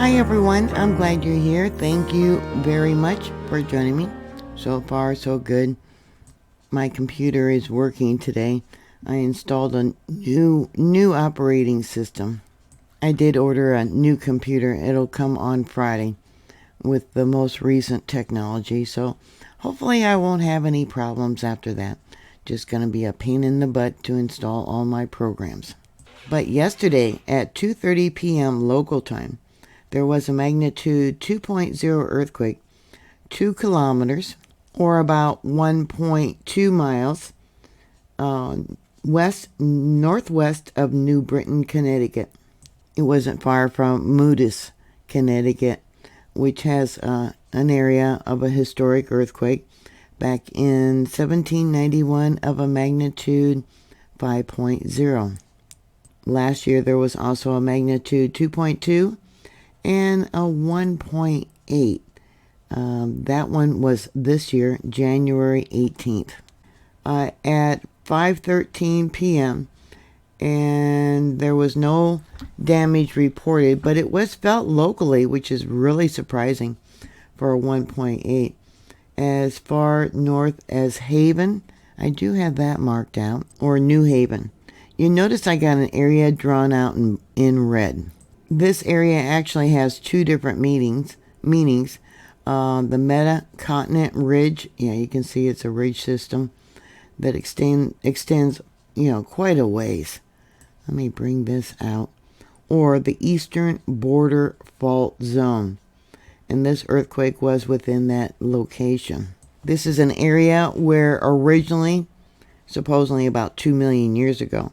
Hi everyone, I'm glad you're here. Thank you very much for joining me. So far, so good. My computer is working today. I installed a new operating system. I did order a new computer. It'll come on Friday with the most recent technology. So hopefully I won't have any problems after that. Just going to be a pain in the butt to install all my programs. But yesterday at 2:30 p.m. local time, there was a magnitude 2.0 earthquake, 2 kilometers, or about 1.2 miles, northwest of New Britain, Connecticut. It wasn't far from Mooddus, Connecticut, which has an area of a historic earthquake back in 1791 of a magnitude 5.0. Last year there was also a magnitude 2.2 and a 1.8. That one was this year, January 18th. At 5:13 p.m., and there was no damage reported, but it was felt locally, which is really surprising for a 1.8. As far north as Haven, I do have that marked out, or New Haven. You notice I got an area drawn out in red. This area actually has two different meanings. The meta-continent ridge, you can see it's a ridge system that extends, quite a ways. Let me bring this out. Or the eastern border fault zone. And this earthquake was within that location. This is an area where originally, supposedly about 2 million years ago,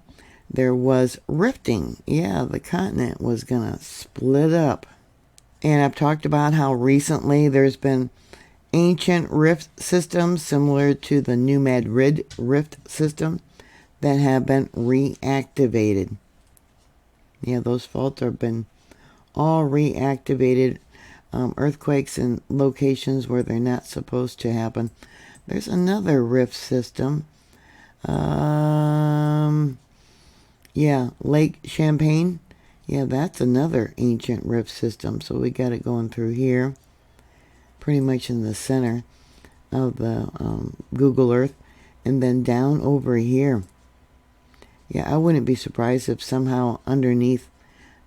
there was rifting. Yeah, the continent was going to split up. And I've talked about how recently there's been ancient rift systems similar to the New Madrid rift system that have been reactivated. Yeah, those faults have been all reactivated. Earthquakes in locations where they're not supposed to happen. There's another rift system. Lake Champlain. Yeah, that's another ancient rift system. So we got it going through here. Pretty much in the center of the Google Earth. And then down over here. Yeah, I wouldn't be surprised if somehow underneath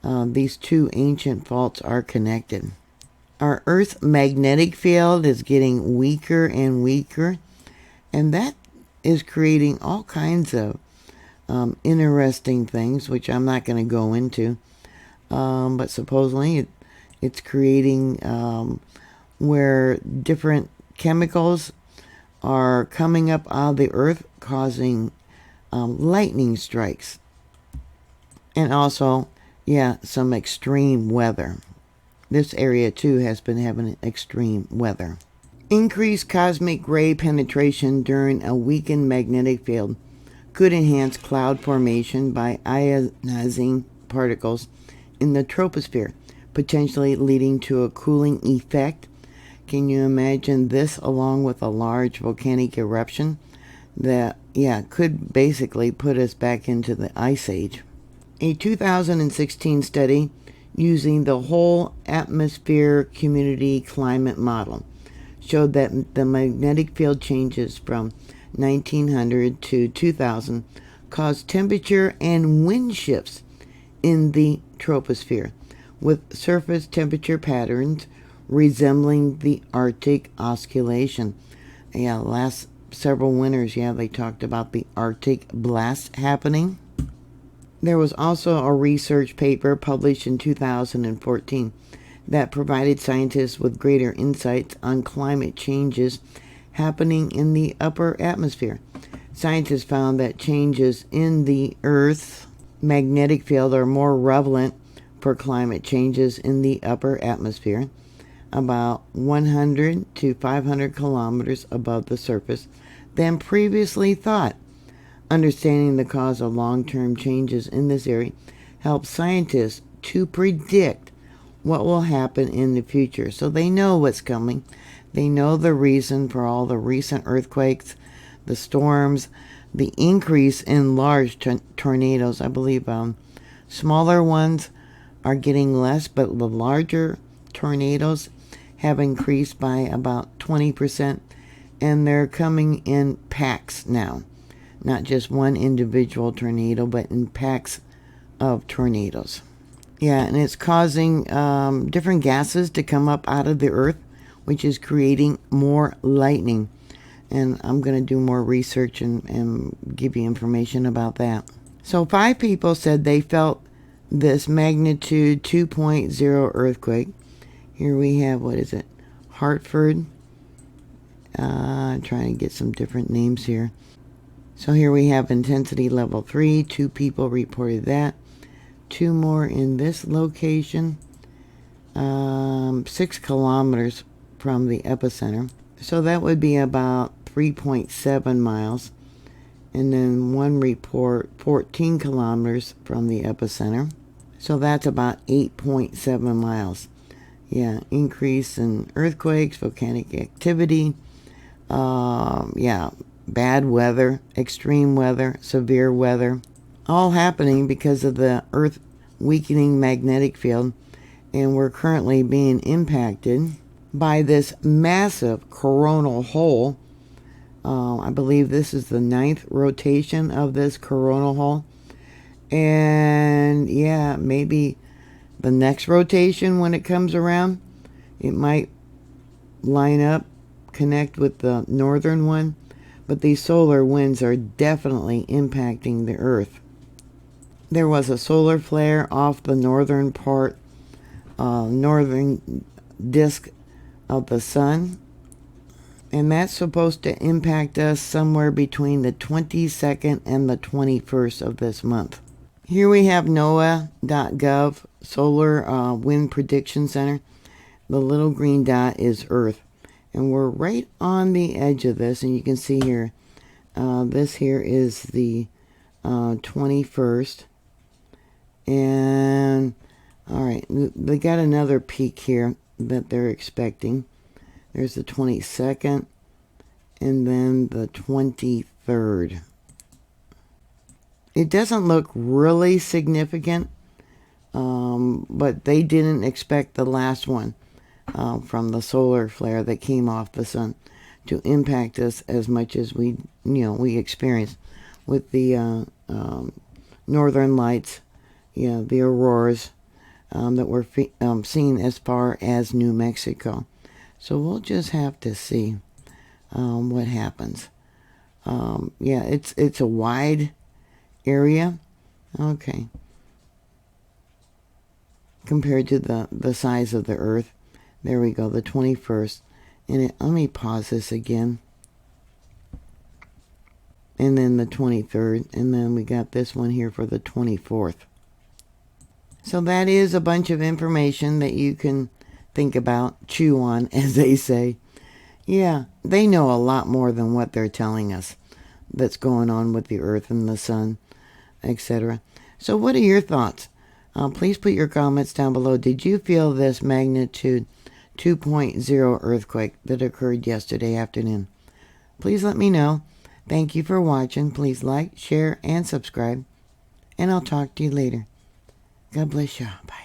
these two ancient faults are connected. Our Earth's magnetic field is getting weaker and weaker. And that is creating all kinds of interesting things, which I'm not going to go into. But supposedly it's creating where different chemicals are coming up out of the earth, causing lightning strikes. And also, some extreme weather. This area, too, has been having extreme weather. Increased cosmic ray penetration during a weakened magnetic field could enhance cloud formation by ionizing particles in the troposphere, potentially leading to a cooling effect. Can you imagine this along with a large volcanic eruption that, could basically put us back into the Ice Age? A 2016 study using the whole atmosphere community climate model showed that the magnetic field changes from 1900 to 2000 caused temperature and wind shifts in the troposphere, with surface temperature patterns resembling the Arctic oscillation. Last several winters, they talked about the Arctic blast happening. There was also a research paper published in 2014 that provided scientists with greater insights on climate changes happening in the upper atmosphere. Scientists found that changes in the Earth's magnetic field are more relevant for climate changes in the upper atmosphere, about 100 to 500 kilometers above the surface, than previously thought. Understanding the cause of long-term changes in this area helps scientists to predict what will happen in the future. So they know what's coming. They know the reason for all the recent earthquakes, the storms, the increase in large tornadoes. I believe smaller ones are getting less, but the larger tornadoes have increased by about 20%, and they're coming in packs now. Not just one individual tornado, but in packs of tornadoes. Yeah, and it's causing different gases to come up out of the earth, which is creating more lightning. And I'm going to do more research and give you information about that. So 5 people said they felt this magnitude 2.0 earthquake. Here we have, what is it? Hartford. I'm trying to get some different names here. So here we have intensity level 3. 2 people reported that. 2 more in this location. 6 kilometers from the epicenter. So that would be about 3.7 miles. And then 1 report 14 kilometers from the epicenter. So that's about 8.7 miles. Yeah, increase in earthquakes, volcanic activity. Yeah, bad weather, extreme weather, severe weather. All happening because of the Earth weakening magnetic field. And we're currently being impacted by this massive coronal hole. I believe this is the 9th rotation of this coronal hole. And yeah, maybe the next rotation when it comes around, it might line up, connect with the northern one. But these solar winds are definitely impacting the Earth. There was a solar flare off the northern part, northern disk of the sun. And that's supposed to impact us somewhere between the 22nd and the 21st of this month. Here we have NOAA.gov Solar Wind Prediction Center. The little green dot is Earth. And we're right on the edge of this. And you can see here, this here is the 21st. And, all right, they got another peak here that they're expecting. There's the 22nd, and then the 23rd. It doesn't look really significant, but they didn't expect the last one from the solar flare that came off the sun to impact us as much as we experienced with the northern lights, the auroras that were seen as far as New Mexico. So we'll just have to see what happens. Yeah, it's a wide area. Okay. Compared to the size of the Earth. There we go, the 21st. And let me pause this again. And then the 23rd. And then we got this one here for the 24th. So that is a bunch of information that you can think about, chew on, as they say. Yeah, they know a lot more than what they're telling us that's going on with the Earth and the sun, etc. So what are your thoughts? Please put your comments down below. Did you feel this magnitude 2.0 earthquake that occurred yesterday afternoon? Please let me know. Thank you for watching. Please like, share, and subscribe. And I'll talk to you later. God bless you. Bye.